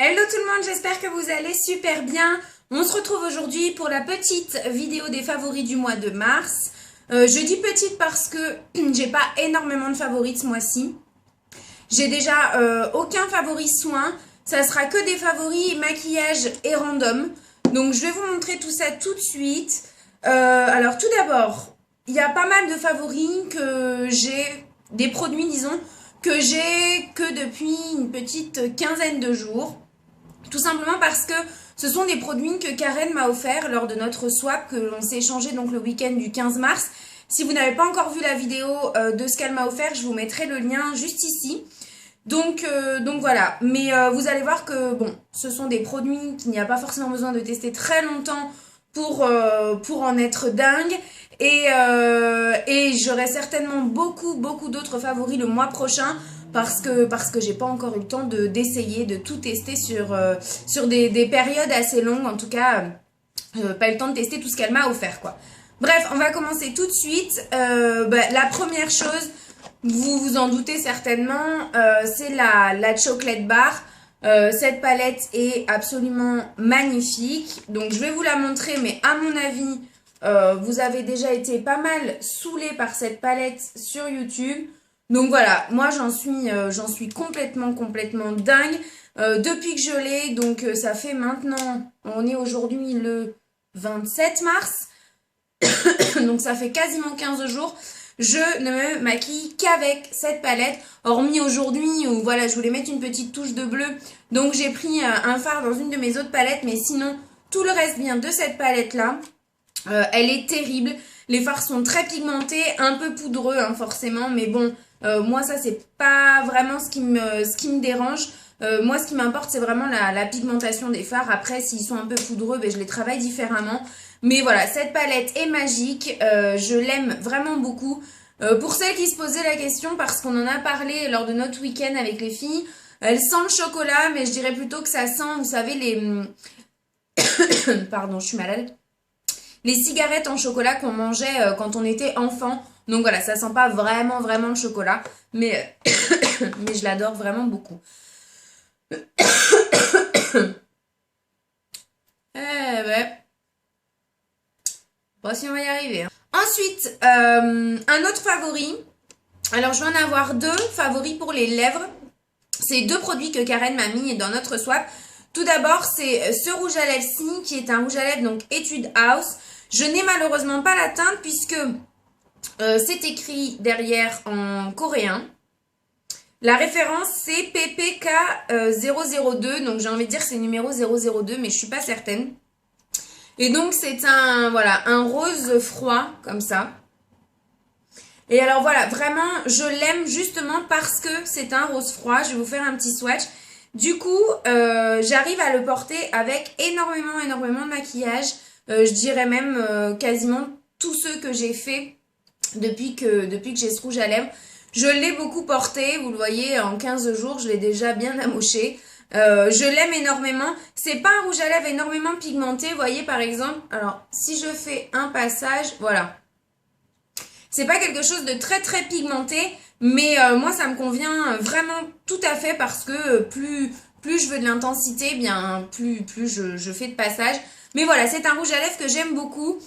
Hello tout le monde, j'espère que vous allez super bien. On se retrouve aujourd'hui pour la petite vidéo des favoris du mois de mars. Je dis petite parce que j'ai pas énormément de favoris ce mois-ci. J'ai déjà aucun favori soin. Ça sera que des favoris maquillage et random. Donc je vais vous montrer tout ça tout de suite. Alors tout d'abord, il y a pas mal de favoris que j'ai, des produits disons, que j'ai que depuis une petite quinzaine de jours. Tout simplement parce que ce sont des produits que Karen m'a offert lors de notre swap que l'on s'est échangé donc le week-end du 15 mars. Si vous n'avez pas encore vu la vidéo de ce qu'elle m'a offert, je vous mettrai le lien juste ici. Donc voilà, mais vous allez voir que bon, ce sont des produits qu'il n'y a pas forcément besoin de tester très longtemps pour en être dingue. Et j'aurai certainement beaucoup d'autres favoris le mois prochain parce que j'ai pas encore eu le temps d'essayer de tout tester sur des périodes assez longues. En tout cas, pas eu le temps de tester tout ce qu'elle m'a offert quoi. Bref, on va commencer tout de suite. La première chose, vous vous en doutez certainement, c'est la chocolate bar. Cette palette est absolument magnifique. Donc je vais vous la montrer, mais à mon avis, vous avez déjà été pas mal saoulés par cette palette sur YouTube. Donc voilà, moi j'en suis complètement dingue. Depuis que je l'ai, donc ça fait maintenant, on est aujourd'hui le 27 mars. Donc ça fait quasiment 15 jours. Je ne me maquille qu'avec cette palette, hormis aujourd'hui où voilà, je voulais mettre une petite touche de bleu. Donc j'ai pris un fard dans une de mes autres palettes, mais sinon tout le reste vient de cette palette là. Elle est terrible. Les fards sont très pigmentés, un peu poudreux hein, forcément, mais bon, moi ça c'est pas vraiment ce qui me dérange. Moi ce qui m'importe c'est vraiment la pigmentation des fards. Après s'ils sont un peu poudreux, ben, je les travaille différemment. Mais voilà, cette palette est magique, je l'aime vraiment beaucoup. Pour celles qui se posaient la question, parce qu'on en a parlé lors de notre week-end avec les filles, elle sent le chocolat, mais je dirais plutôt que ça sent, vous savez, les... Pardon, je suis malade. Les cigarettes en chocolat qu'on mangeait quand on était enfant. Donc voilà, ça sent pas vraiment le chocolat, mais, mais je l'adore vraiment beaucoup. Bon, si on va y arriver. Hein. Ensuite, un autre favori. Alors, je vais en avoir deux favoris pour les lèvres. C'est deux produits que Karen m'a mis dans notre swap. Tout d'abord, c'est ce rouge à lèvres-ci, qui est un rouge à lèvres, donc Etude House. Je n'ai malheureusement pas la teinte, puisque c'est écrit derrière en coréen. La référence, c'est PPK 002. Donc, j'ai envie de dire que c'est numéro 002, mais je suis pas certaine. Et donc c'est un rose froid comme ça. Et alors voilà, vraiment je l'aime justement parce que c'est un rose froid. Je vais vous faire un petit swatch. Du coup, j'arrive à le porter avec énormément de maquillage. Je dirais même quasiment tous ceux que j'ai fait depuis que j'ai ce rouge à lèvres. Je l'ai beaucoup porté, vous le voyez, en 15 jours, je l'ai déjà bien amoché. Je l'aime énormément. C'est pas un rouge à lèvres énormément pigmenté. Vous voyez par exemple, alors si je fais un passage, voilà. C'est pas quelque chose de très pigmenté, mais moi ça me convient vraiment tout à fait parce que plus je veux de l'intensité, bien plus je fais de passage. Mais voilà, c'est un rouge à lèvres que j'aime beaucoup.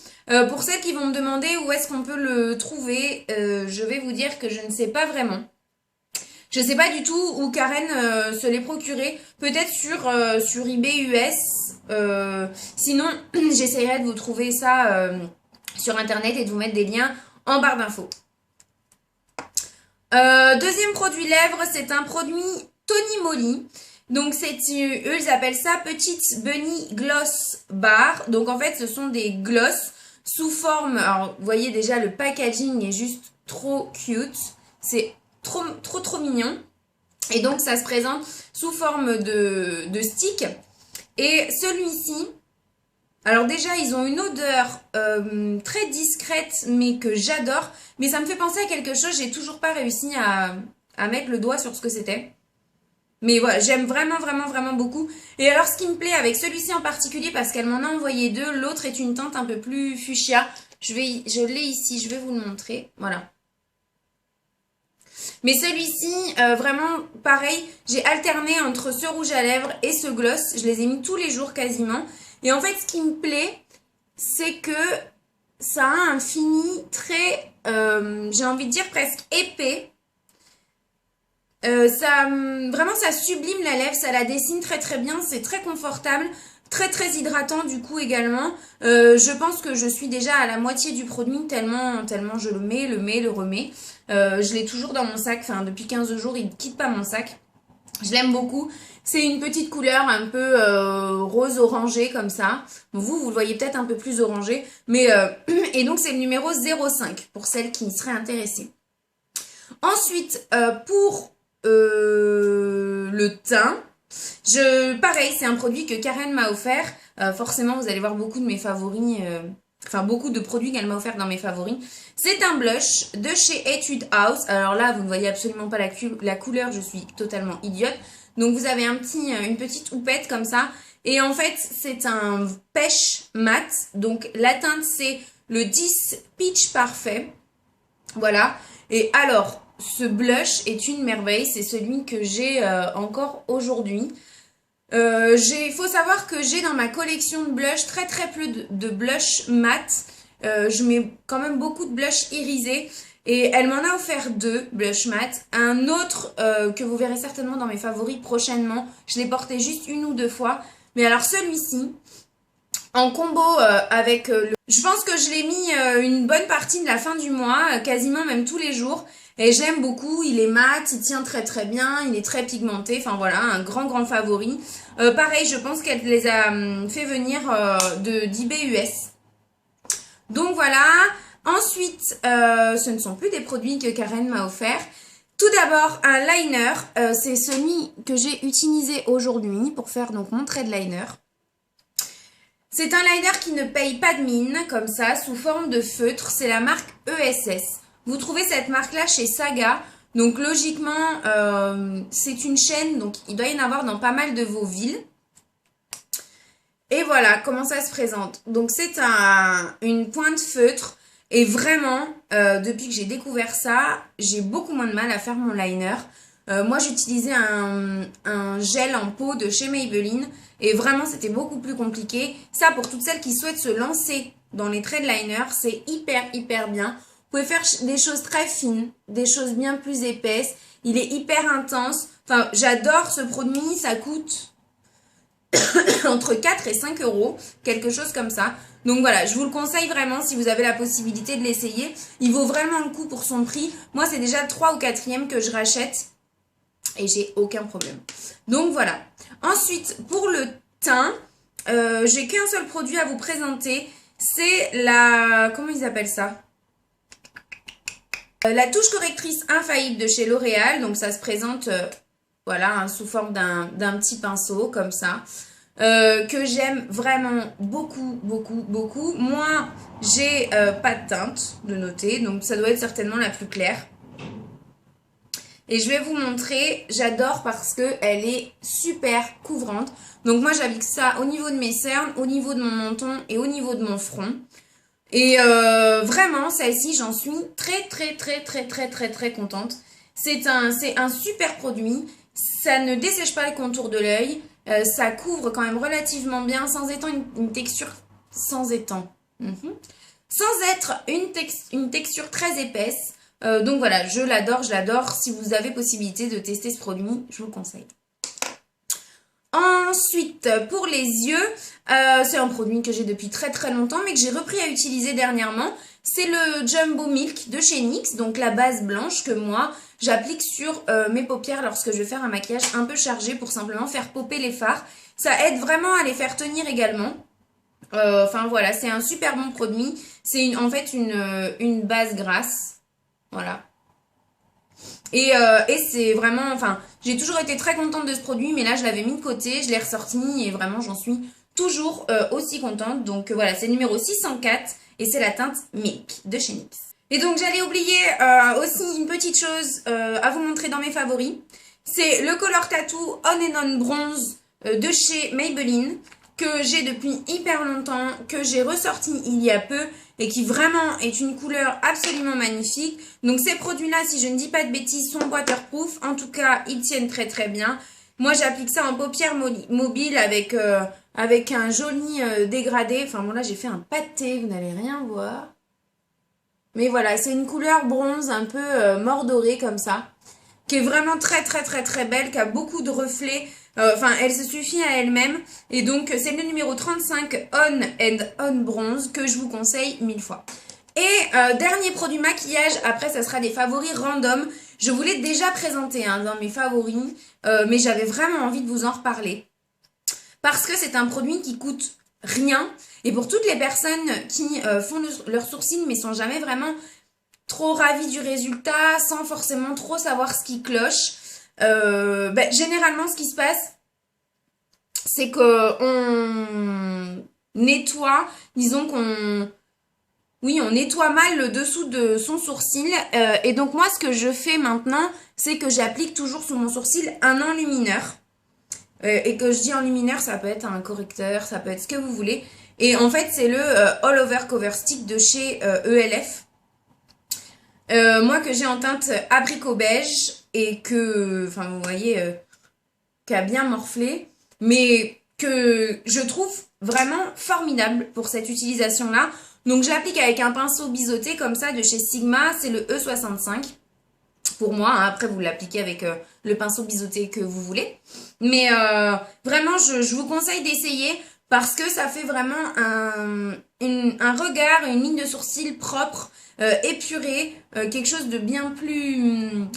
Pour celles qui vont me demander où est-ce qu'on peut le trouver, je vais vous dire que je ne sais pas vraiment. Je sais pas du tout où Karen se l'est procuré. Peut-être sur eBay US. Sinon, j'essaierai de vous trouver ça sur internet et de vous mettre des liens en barre d'infos. Deuxième produit lèvres, c'est un produit Tony Moly. Donc eux ils appellent ça Petite Bunny Gloss Bar. Donc en fait ce sont des gloss sous forme, alors vous voyez déjà le packaging est juste trop cute. C'est trop mignon. Et donc ça se présente sous forme de stick. Et celui-ci, alors déjà ils ont une odeur très discrète mais que j'adore. Mais ça me fait penser à quelque chose, j'ai toujours pas réussi à mettre le doigt sur ce que c'était. Mais voilà, j'aime vraiment beaucoup. Et alors ce qui me plaît avec celui-ci en particulier, parce qu'elle m'en a envoyé deux, l'autre est une teinte un peu plus fuchsia. Je l'ai ici, je vais vous le montrer. Voilà. Mais celui-ci, vraiment pareil, j'ai alterné entre ce rouge à lèvres et ce gloss. Je les ai mis tous les jours quasiment. Et en fait, ce qui me plaît, c'est que ça a un fini très, j'ai envie de dire presque épais. Vraiment, ça sublime la lèvre, ça la dessine très très bien, c'est très confortable, très très hydratant du coup également. Je pense que je suis déjà à la moitié du produit tellement je le remets. Je l'ai toujours dans mon sac, enfin depuis 15 jours, il ne quitte pas mon sac. Je l'aime beaucoup. C'est une petite couleur un peu rose orangé comme ça. Bon, vous le voyez peut-être un peu plus orangé. Mais et donc c'est le numéro 05 pour celles qui seraient intéressées. Ensuite, pour le teint, pareil, c'est un produit que Karen m'a offert. Forcément, vous allez voir beaucoup de mes favoris, enfin beaucoup de produits qu'elle m'a offert dans mes favoris. C'est un blush de chez Etude House. Alors là, vous ne voyez absolument pas la couleur, je suis totalement idiote. Donc vous avez une petite houppette comme ça. Et en fait, c'est un pêche mat. Donc la teinte, c'est le 10 Peach Parfait. Voilà. Et alors, ce blush est une merveille. C'est celui que j'ai encore aujourd'hui. Il faut savoir que j'ai dans ma collection de blush très peu de blush mat. Je mets quand même beaucoup de blush irisé. Et elle m'en a offert 2 blush mat. Un autre que vous verrez certainement dans mes favoris prochainement. Je l'ai porté juste 1 ou 2 fois. Mais alors celui-ci, en combo avec je pense que je l'ai mis une bonne partie de la fin du mois, quasiment même tous les jours. Et j'aime beaucoup, il est mat, il tient très très bien, il est très pigmenté, enfin voilà, un grand favori. Pareil, je pense qu'elle les a fait venir d'eBay US. Donc voilà, ensuite, ce ne sont plus des produits que Karen m'a offert. Tout d'abord, un liner, c'est celui que j'ai utilisé aujourd'hui pour faire donc mon trait de liner. C'est un liner qui ne paye pas de mine, comme ça, sous forme de feutre. C'est la marque ESS. Vous trouvez cette marque-là chez Saga. Donc logiquement, c'est une chaîne, donc il doit y en avoir dans pas mal de vos villes. Et voilà comment ça se présente. Donc c'est une pointe feutre. Et vraiment, depuis que j'ai découvert ça, j'ai beaucoup moins de mal à faire mon liner. Moi, j'utilisais un gel en peau de chez Maybelline. Et vraiment, c'était beaucoup plus compliqué. Ça, pour toutes celles qui souhaitent se lancer dans les traits de liner, c'est hyper bien. Vous pouvez faire des choses très fines, des choses bien plus épaisses. Il est hyper intense. Enfin, j'adore ce produit. Ça coûte entre 4 et 5 euros, quelque chose comme ça. Donc voilà, je vous le conseille vraiment si vous avez la possibilité de l'essayer. Il vaut vraiment le coup pour son prix. Moi, c'est déjà le 3 ou 4e que je rachète. Et j'ai aucun problème. Donc voilà. Ensuite, pour le teint, j'ai qu'un seul produit à vous présenter. C'est la... Comment ils appellent ça? La touche correctrice infaillible de chez L'Oréal. Donc ça se présente voilà, sous forme d'un petit pinceau comme ça. Que j'aime vraiment beaucoup. Moi, j'ai pas de teinte de noter. Donc ça doit être certainement la plus claire. Et je vais vous montrer, j'adore parce qu'elle est super couvrante. Donc moi j'applique ça au niveau de mes cernes, au niveau de mon menton et au niveau de mon front. Et vraiment, celle-ci, j'en suis très contente. C'est un super produit. Ça ne dessèche pas les contours de l'œil. Ça couvre quand même relativement bien sans étant une texture... Sans étant... Sans être une texture très épaisse. Donc voilà, je l'adore. Si vous avez possibilité de tester ce produit, je vous le conseille. Ensuite, pour les yeux, c'est un produit que j'ai depuis très longtemps, mais que j'ai repris à utiliser dernièrement. C'est le Jumbo Milk de chez NYX, donc la base blanche que moi, j'applique sur mes paupières lorsque je vais faire un maquillage un peu chargé pour simplement faire popper les fards. Ça aide vraiment à les faire tenir également. Enfin voilà, c'est un super bon produit. C'est en fait une base grasse. Voilà. Et c'est vraiment, enfin, j'ai toujours été très contente de ce produit, mais là, je l'avais mis de côté, je l'ai ressorti et vraiment, j'en suis toujours aussi contente. Donc voilà, c'est le numéro 604 et c'est la teinte Milk de chez NYX. Et donc, j'allais oublier aussi une petite chose à vous montrer dans mes favoris. C'est le Color Tattoo On and On Bronze de chez Maybelline que j'ai depuis hyper longtemps, que j'ai ressorti il y a peu. et qui vraiment est une couleur absolument magnifique. Donc ces produits-là, si je ne dis pas de bêtises, sont waterproof. En tout cas, ils tiennent très très bien. Moi, j'applique ça en paupières mobiles avec un joli dégradé. Enfin bon, là, j'ai fait un pâté, vous n'allez rien voir. Mais voilà, c'est une couleur bronze un peu mordorée comme ça, qui est vraiment très très très très belle, qui a beaucoup de reflets. Enfin, elle se suffit à elle-même. Et donc, c'est le numéro 35 On and On Bronze que je vous conseille 1000 fois. Et dernier produit maquillage, après ça sera des favoris random. Je vous l'ai déjà présenté dans mes favoris, mais j'avais vraiment envie de vous en reparler. Parce que c'est un produit qui coûte rien. Et pour toutes les personnes qui font leurs sourcils mais sont jamais vraiment trop ravis du résultat, sans forcément trop savoir ce qui cloche, généralement ce qui se passe, c'est qu'on nettoie, disons qu'on... Oui, on nettoie mal le dessous de son sourcil. Et donc moi, ce que je fais maintenant, c'est que j'applique toujours sur mon sourcil un enlumineur. Et que je dis enlumineur, ça peut être un correcteur, ça peut être ce que vous voulez. Et en fait, c'est le All Over Cover Stick de chez ELF. Moi, que j'ai en teinte abricot beige et que, enfin, vous voyez, qui a bien morflé. Mais que je trouve vraiment formidable pour cette utilisation-là. Donc je l'applique avec un pinceau biseauté comme ça de chez Sigma, c'est le E65 pour moi. Après vous l'appliquez avec le pinceau biseauté que vous voulez. Mais vraiment je vous conseille d'essayer parce que ça fait vraiment un regard, une ligne de sourcil propre, épurée, quelque chose de bien plus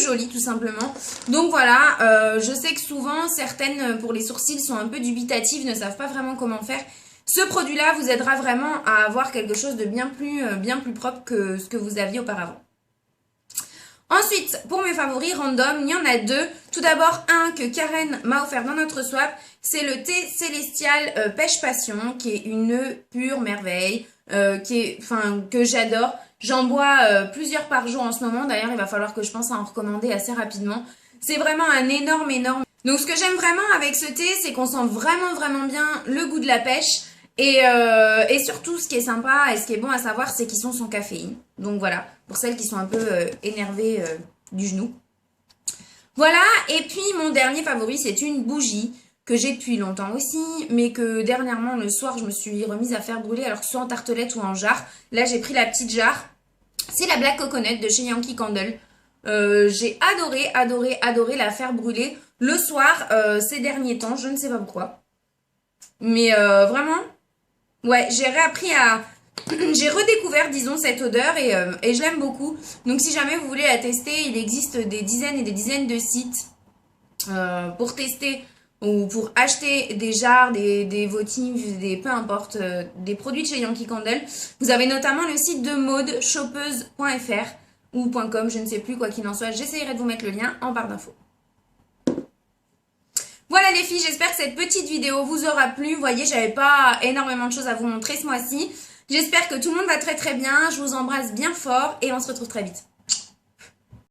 joli tout simplement. Donc voilà, je sais que souvent certaines pour les sourcils sont un peu dubitatives, ne savent pas vraiment comment faire. Ce produit-là vous aidera vraiment à avoir quelque chose de bien plus propre que ce que vous aviez auparavant. Ensuite, pour mes favoris random, il y en a deux. Tout d'abord, un que Karen m'a offert dans notre swap, c'est le thé Célestial Pêche Passion, qui est une pure merveille, que j'adore. J'en bois plusieurs par jour en ce moment. D'ailleurs, il va falloir que je pense à en recommander assez rapidement. C'est vraiment un énorme. Donc, ce que j'aime vraiment avec ce thé, c'est qu'on sent vraiment bien le goût de la pêche. Et surtout, ce qui est sympa et ce qui est bon à savoir, c'est qu'ils sont sans caféine. Donc voilà, pour celles qui sont un peu énervées du genou. Voilà, et puis mon dernier favori, c'est une bougie que j'ai depuis longtemps aussi, mais que dernièrement, le soir, je me suis remise à faire brûler, alors soit en tartelette ou en jarre. Là, j'ai pris la petite jarre. C'est la Black Coconut de chez Yankee Candle. J'ai adoré la faire brûler le soir ces derniers temps, je ne sais pas pourquoi. Mais vraiment... Ouais, j'ai redécouvert, disons, cette odeur et je l'aime beaucoup. Donc, si jamais vous voulez la tester, il existe des dizaines et des dizaines de sites pour tester ou pour acheter des jarres, des votives, peu importe, des produits de chez Yankee Candle. Vous avez notamment le site de modeshoppeuse.fr ou .com, je ne sais plus, quoi qu'il en soit. J'essaierai de vous mettre le lien en barre d'infos. Voilà les filles, j'espère que cette petite vidéo vous aura plu. Vous voyez, j'avais pas énormément de choses à vous montrer ce mois-ci. J'espère que tout le monde va très bien. Je vous embrasse bien fort et on se retrouve très vite.